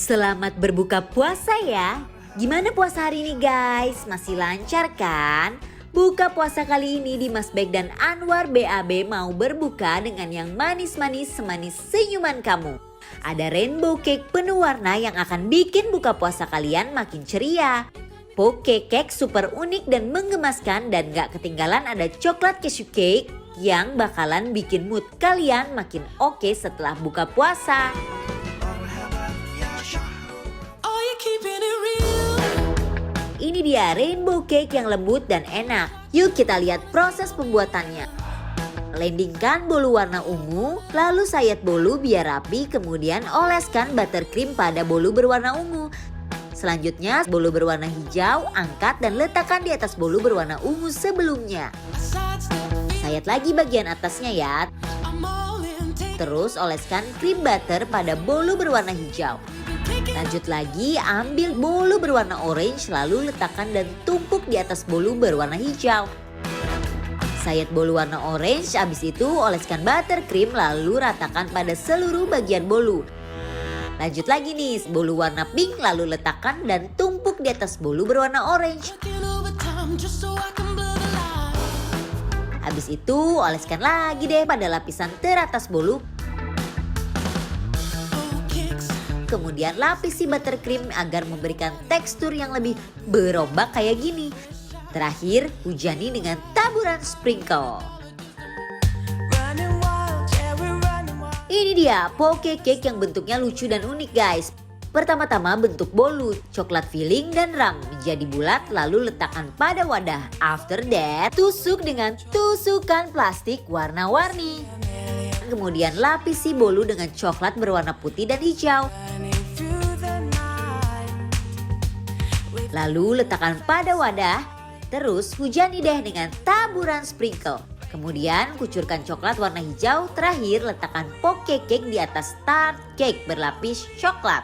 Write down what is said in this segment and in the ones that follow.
Selamat berbuka puasa ya. Gimana puasa hari ini guys? Masih lancar kan? Buka puasa kali ini di Mas Bek dan Anwar BAB mau berbuka dengan yang manis-manis semanis senyuman kamu. Ada rainbow cake penuh warna yang akan bikin buka puasa kalian makin ceria. Poke cake super unik dan menggemaskan dan gak ketinggalan ada coklat cashew cake yang bakalan bikin mood kalian makin oke setelah buka puasa. Ini dia rainbow cake yang lembut dan enak. Yuk kita lihat proses pembuatannya. Landingkan bolu warna ungu, lalu sayat bolu biar rapi, kemudian oleskan buttercream pada bolu berwarna ungu. Selanjutnya bolu berwarna hijau, angkat dan letakkan di atas bolu berwarna ungu sebelumnya. Sayat lagi bagian atasnya ya. Terus oleskan cream butter pada bolu berwarna hijau. Lanjut lagi, ambil bolu berwarna orange lalu letakkan dan tumpuk di atas bolu berwarna hijau. Sayat bolu warna orange, habis itu oleskan buttercream lalu ratakan pada seluruh bagian bolu. Lanjut lagi nih, bolu warna pink lalu letakkan dan tumpuk di atas bolu berwarna orange. Habis itu oleskan lagi deh pada lapisan teratas bolu. Kemudian lapisi buttercream agar memberikan tekstur yang lebih berombak kayak gini. Terakhir, hujani dengan taburan sprinkle. Ini dia poke cake yang bentuknya lucu dan unik guys. Pertama-tama bentuk bolu, coklat filling dan ram menjadi bulat lalu letakkan pada wadah. After that, tusuk dengan tusukan plastik warna-warni. Kemudian lapisi bolu dengan coklat berwarna putih dan hijau. Lalu letakkan pada wadah, terus hujani deh dengan taburan sprinkle. Kemudian kucurkan coklat warna hijau, terakhir letakkan poke cake di atas tart cake berlapis coklat.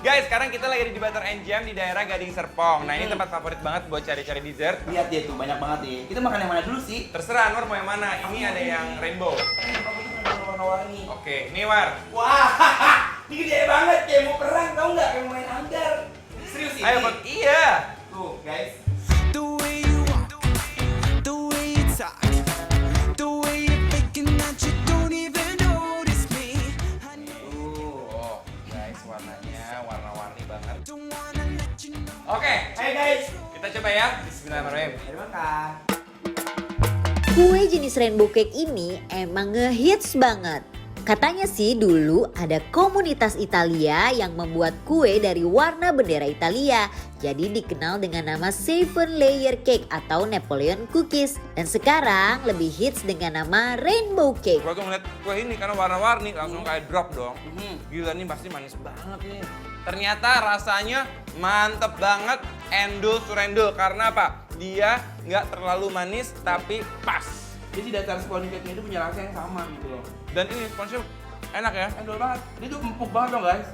Guys, sekarang kita lagi di Butter and Jam di daerah Gading Serpong. Nah, ini tempat favorit banget buat cari-cari dessert. Lihat dia tuh, banyak banget nih. Kita makan yang mana dulu sih? Terserah Anwar mau yang mana. Ini ada yang rainbow. Warna-warni. Oke, ini War. Wah, ini gede banget kayak mau perang, tau nggak? Kayak mau main anggar. Serius ini? Ayo, Bot. Iya. Tuh, guys. The way you walk, the way you talk, the way you're thinking that you don't even notice me. I Oh, guys, warnanya warna-warni banget. don't wanna let you know. Oke, Hai guys. kita coba ya. Bismillahirrahmanirrahim. Mari makan. Kue jenis rainbow cake ini emang ngehits banget. Katanya sih dulu ada komunitas Italia yang membuat kue dari warna bendera Italia. Jadi dikenal dengan nama Seven Layer Cake atau Napoleon Cookies. Dan sekarang lebih hits dengan nama Rainbow Cake. Gua tuh ngeliat kue ini karena warna-warni langsung kayak drop dong. Gila nih pasti manis banget nih. Ternyata rasanya mantep banget, endul surendul. Karena apa? Dia nggak terlalu manis tapi pas. Jadi si dasar sponge cake-nya itu punya rasa yang sama gitu loh. Dan ini sponsnya enak ya. Endol banget. Dia tuh empuk banget dong guys.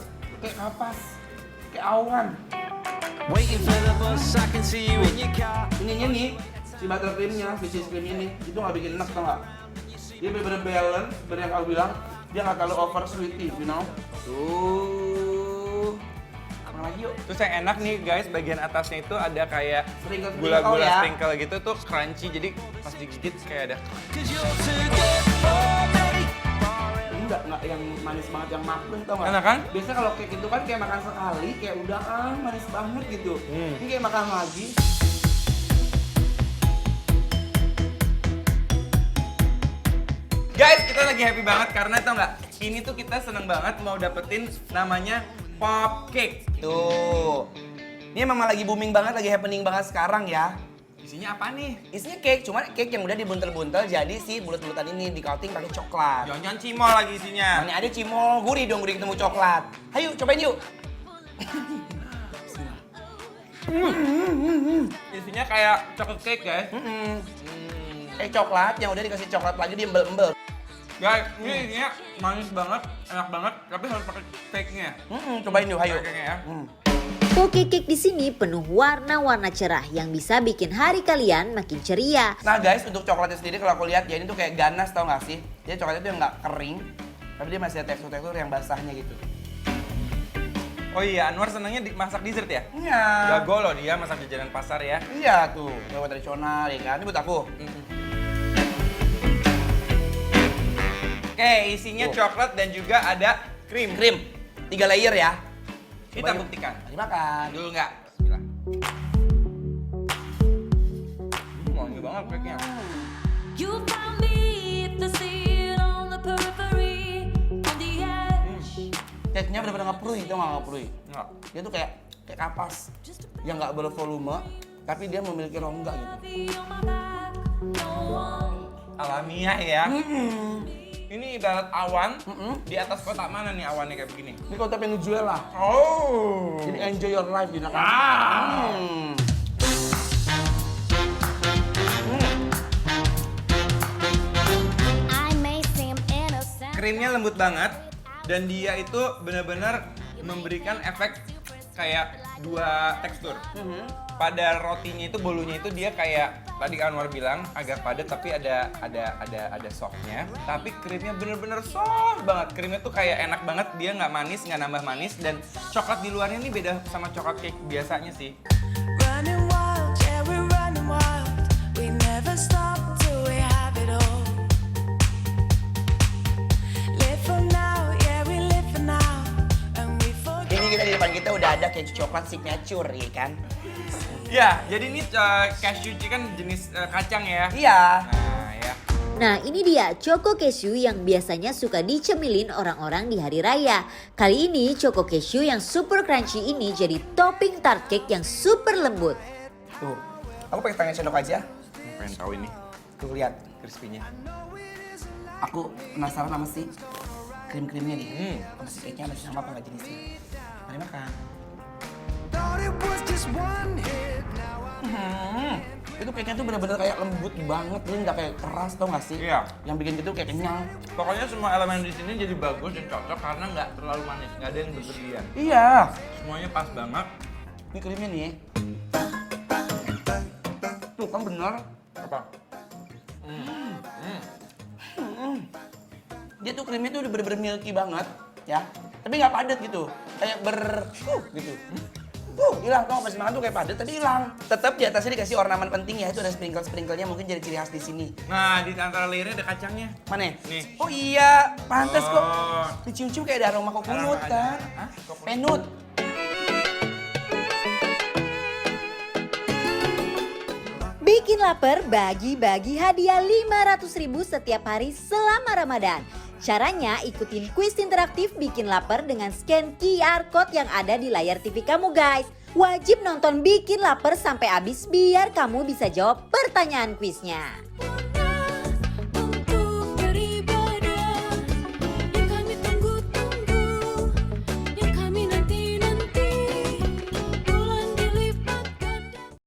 Kayak kapas. Kayak awan. Waiting for the bus, I can see you in your car. Ininya nih, si buttercreamnya, si cheese creamnya nih, itu nggak bikin enak tau nggak? Dia bener-bener balance, bener yang aku bilang, dia nggak terlalu over sweety, you know? Tuh, apa lagi yuk? Terus yang enak nih guys, bagian atasnya itu ada kayak Sprinkle-sprinkle gula-gula ya. sprinkle gitu tuh crunchy. Jadi pas digigit kayak ada. Cause you're too good already. Ini nggak yang manis banget, yang maklum tau nggak? Enak kan? Biasanya kalau cake itu kan kayak makan sekali, kayak udah manis banget gitu. Ini kayak makan lagi. Guys, kita lagi happy banget karena tau nggak? Ini tuh kita seneng banget mau dapetin namanya pop cake. Tuh, ini memang lagi booming banget, lagi happening banget sekarang ya. Isinya apa nih? Isinya cake, cuma cake yang udah dibuntel-buntel jadi si bulat-bulatan ini di coating pakai coklat. Jangan cimol lagi isinya. Mana ada cimol, gurih dong gurih ketemu coklat. Ayo cobain yuk. Isinya kayak chocolate cake guys. Coklat yang udah dikasih coklat lagi dia embel-embel. Guys, ini isinya manis banget, enak banget, tapi harus pakai cake-nya. Cobain yuk, ayo. Cake-nya ya. Poke cake di sini penuh warna-warna cerah yang bisa bikin hari kalian makin ceria. Nah guys, untuk coklatnya sendiri kalau aku lihat ya ini tuh kayak ganas, tau gak sih? Dia coklatnya tuh yang nggak kering, tapi dia masih ada tekstur-tekstur yang basahnya gitu. Oh iya, Anwar senangnya masak dessert ya? Iya. Jago loh dia masak jajanan pasar ya. Iya tuh, jawa tradisional ya kan? Ini buat aku. Oke, isinya coklat dan juga ada krim. Krim, 3 layer ya. Kita Coba yuk. buktikan. Mari makan. Dulu nggak? Bismillah. Wangi banget cake-nya. You found me at the scene on the periphery, on the edge. Cake-nya bener-bener ngeprui, tau gak ngeprui? Nggak. Dia tuh kayak kapas yang nggak bervolume, tapi dia memiliki rongga gitu. Be on my back, no one. Alamiah ya. Ini ibarat awan di atas kotak mana nih awannya kayak begini? Ini kota Venezuela. Oh. Jadi enjoy your life di sana. I may seem innocent. Krimnya lembut banget dan dia itu benar-benar memberikan efek kayak dua tekstur. Pada rotinya itu bolunya itu dia kayak tadi Anwar bilang agak padat tapi ada softnya. Tapi krimnya bener-bener soft banget. Krimnya tuh kayak enak banget, dia nggak manis, nggak nambah manis dan coklat di luarnya ini beda sama coklat cake biasanya sih. Running wild, yeah, we're running wild. We never stop till we have it all. Live for now, yeah, we live for now. And we forget. Ini kita di depan kita udah ada keju coklat signature, ya kan? Ya, jadi ini cashew kan jenis kacang ya. Iya. Nah, ya. Nah ini dia Choco Cashew yang biasanya suka dicemilin orang-orang di hari raya. Kali ini Choco Cashew yang super crunchy ini jadi topping tart cake yang super lembut. Tuh, aku pengen tanya sendok aja. Pengen tahu ini Tuh lihat, crispy-nya. aku penasaran sama si krim-krimnya nih. Hmm. Sama si cake-nya masih sama apa nggak jenisnya? Mari makan. Thought it was just one hit. Itu cake-nya tuh bener-bener kayak lembut banget, dia nggak kayak keras, tau nggak sih? Iya. Yang bikin gitu kayak kenyang. Pokoknya semua elemen di sini jadi bagus dan cocok karena nggak terlalu manis, nggak ada yang berlebihan. Iya. Semuanya pas banget. Ini krimnya nih. Tuh kan bener. Apa? Dia tuh krimnya tuh udah bener-bener milky banget, ya. Tapi nggak padat gitu, kayak gitu. Hilang, tau pas makan tuh kayak padat, tapi hilang. Tetap di atasnya dikasih ornamen penting ya, itu ada sprinkle-sprinklenya mungkin jadi ciri khas di sini. Nah, di antara layernya ada kacangnya. Mana? Nih. Oh iya, pantas kok. Oh. Dicium-cium kayak ada aroma kokunut Aroma kan. ada. Hah? Kokunut? Penut. Bikin lapar bagi-bagi hadiah 500.000 setiap hari selama Ramadan. Caranya ikutin kuis interaktif Bikin Lapar dengan scan QR Code yang ada di layar TV kamu guys. Wajib nonton Bikin Lapar sampai habis biar kamu bisa jawab pertanyaan kuisnya.